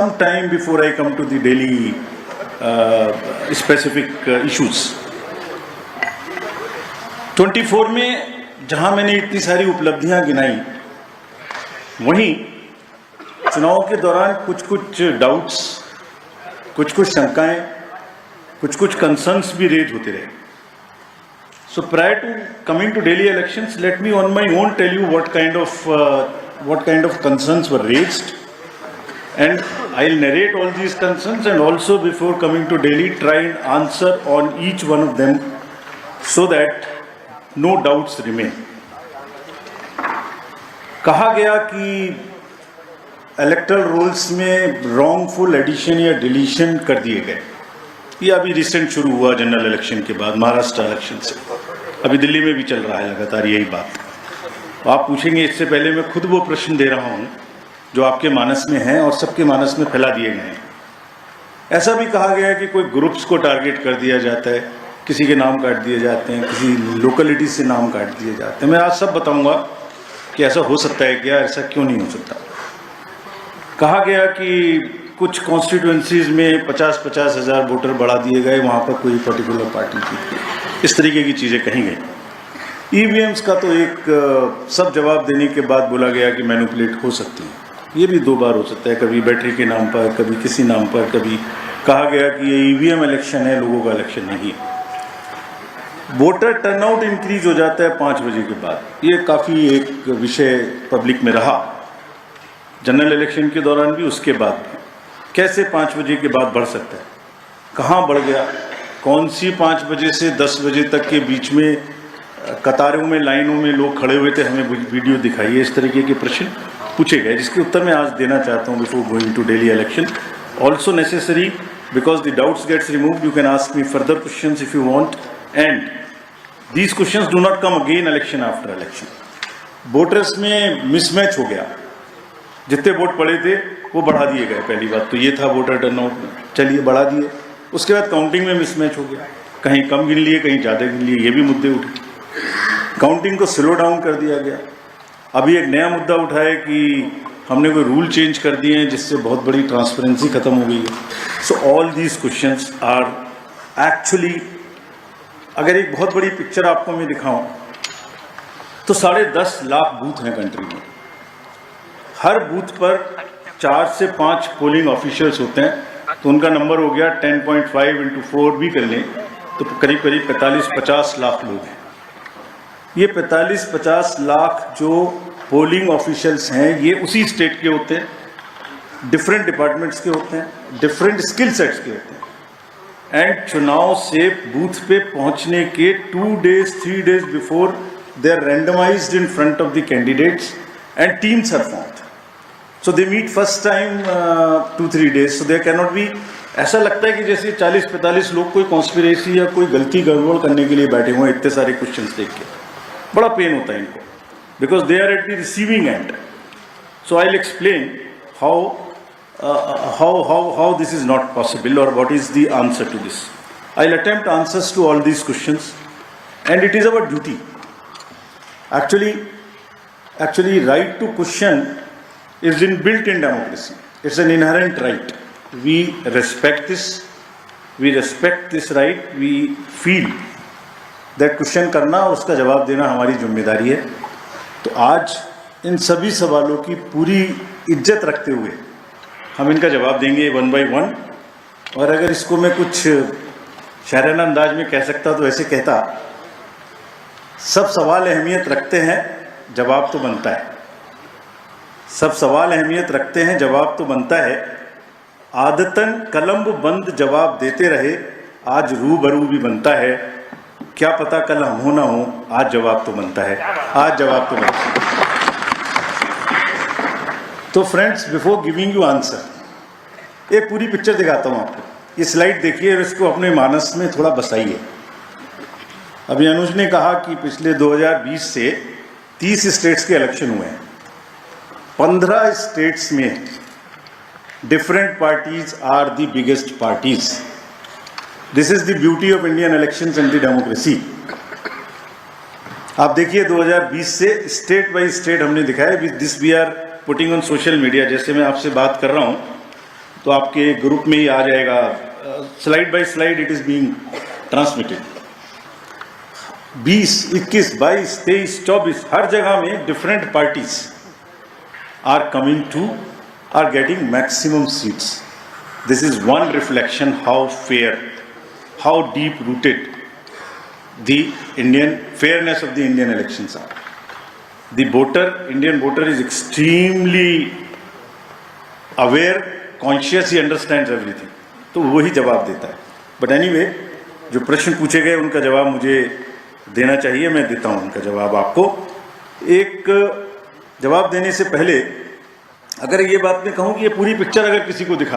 Some time before I come to the Delhi specific issues. 24 में जहां मैंने इतनी सारी उपलब्धियां गिनाई, वहीं चुनाव के दौरान कुछ डाउट्स, कुछ शंकाएं, कुछ कंसर्न्स भी रेज होते रहे. So prior to coming to Delhi elections, let me on my own tell you what kind of concerns were raised, and I'll narrate all these concerns, and also before coming to Delhi try and answer on each one of them so that no doubts remain. कहा गया कि electoral roles में wrongful addition या deletion कर दिए गए. ये अभी रिसेंट शुरू हुआ जनरल इलेक्शन के बाद, महाराष्ट्र इलेक्शन से. अभी दिल्ली में भी चल रहा है लगातार यही बात. आप पूछेंगे, इससे पहले मैं खुद वो प्रश्न दे रहा हूँ जो आपके मानस में हैं और सबके मानस में फैला दिए गए हैं. ऐसा भी कहा गया है कि कोई ग्रुप्स को टारगेट कर दिया जाता है, किसी के नाम काट दिए जाते हैं, किसी लोकेलिटी से नाम काट दिए जाते हैं. मैं आज सब बताऊंगा कि ऐसा हो सकता है क्या, ऐसा क्यों नहीं हो सकता. कहा गया कि कुछ कॉन्स्टिट्यूएंसीज में 50-50 हज़ार वोटर बढ़ा दिए गए, वहाँ पर कोई पर्टिकुलर पार्टी थी. इस तरीके की चीज़ें कही गई. ईवीएम्स का तो एक सब जवाब देने के बाद बोला गया कि मैनिपुलेट हो सकती है. ये भी 2 बार हो सकता है, कभी बैटरी के नाम पर, कभी किसी नाम पर. कभी कहा गया कि ये ईवीएम इलेक्शन है, लोगों का इलेक्शन नहीं. वोटर टर्नआउट इंक्रीज हो जाता है 5 बजे के बाद. ये काफ़ी एक विषय पब्लिक में रहा, जनरल इलेक्शन के दौरान भी, उसके बाद भी. कैसे 5 बजे के बाद बढ़ सकता है, कहाँ बढ़ गया, कौन सी 5 बजे से 10 बजे तक के बीच में कतारों में, लाइनों में लोग खड़े हुए थे, हमें वीडियो दिखाइए. इस तरीके के प्रश्न पूछे गए, जिसके उत्तर मैं आज देना चाहता हूँ before going to Delhi election. Also necessary, because the doubts gets removed, you can ask me further questions if you want, and these questions do not come again election after election. Voters में mismatch हो गया, जितने vote पड़े थे वो बढ़ा दिए गए. पहली बात तो ये था वोटर टर्नआउट में, चलिए बढ़ा दिए. उसके बाद काउंटिंग में मिसमैच हो गया, कहीं कम गिन लिए, कहीं ज़्यादा गिन लिए. ये भी मुद्दे उठे. काउंटिंग को स्लो डाउन कर दिया गया. अभी एक नया मुद्दा उठा है कि हमने कोई रूल चेंज कर दिए हैं जिससे बहुत बड़ी ट्रांसपेरेंसी खत्म हो गई है. So all these questions are actually, अगर एक बहुत बड़ी पिक्चर आपको मैं दिखाऊं तो 10.5 लाख बूथ हैं कंट्री में. हर बूथ पर 4 से 5 पोलिंग ऑफिशियल्स होते हैं, तो उनका नंबर हो गया 10.5 × 4 भी कर लें तो करीब 45-50 लाख लोग हैं. ये 45-50 लाख जो पोलिंग ऑफिशियल्स हैं, ये उसी स्टेट के होते हैं, डिफरेंट डिपार्टमेंट्स के होते हैं, डिफरेंट स्किल सेट्स के होते हैं. एंड चुनाव से बूथ पे पहुंचने के 2 days 3 days before they are randomised in front of the candidates and teams are formed. So they meet first time 2-3 days. So there cannot be, ऐसा लगता है कि जैसे 40-45 लोग कोई कॉन्स्पिरेसी या कोई गलती गड़बड़ करने के लिए बैठे हुए हैं. इतने सारे क्वेश्चंस देख के बड़ा पेन होता है इनको, because they are at the receiving end. So I will explain how this is not possible or what is the answer to this. I will attempt answers to all these questions, and it is our duty. Actually right to question is inbuilt in democracy. It's an inherent right. We respect this. We respect this right. We feel that question करना और उसका जवाब देना हमारी जिम्मेदारी है. तो आज इन सभी सवालों की पूरी इज्जत रखते हुए हम इनका जवाब देंगे 1 by 1. और अगर इसको मैं कुछ शायराना अंदाज में कह सकता तो ऐसे कहता, सब सवाल अहमियत रखते हैं, जवाब तो बनता है. सब सवाल अहमियत रखते हैं, जवाब तो बनता है. आदतन कलम बंद जवाब देते रहे, आज रूबरू भी बनता है. क्या पता कल हम हो ना हो, आज जवाब तो बनता है. आज जवाब तो बनता है. तो friends, before giving you answer, एक पूरी पिक्चर दिखाता हूँ आपको. ये स्लाइड देखिए और इसको अपने मानस में थोड़ा बसाइए. अभी अनुज ने कहा कि पिछले 2020 से 30 स्टेट्स के इलेक्शन हुए हैं. 15 स्टेट्स में different parties are the biggest parties. This is the beauty of Indian elections and the democracy. आप देखिए 2020 से स्टेट बाय स्टेट हमने दिखाया. This we are putting on social media. जैसे मैं आपसे बात कर रहा हूँ, तो आपके ग्रुप में ही आ जाएगा, slide by slide it is being transmitted. 20, 21, 22, 23, 24 हर जगह में different parties are coming to are getting maximum seats. This is one reflection how fair, how deep rooted the Indian fairness of the Indian elections are. The voter, Indian voter is extremely aware, conscious, he understands everything. तो वही जवाब देता है। But anyway, जो प्रश्न पूछे गए उनका जवाब मुझे देना चाहिए, मैं देता हूँ उनका जवाब आपको। एक जवाब देने से पहले अगर ये बात मैं कहूँ कि ये पूरी पिक्चर अगर किसी को दिखा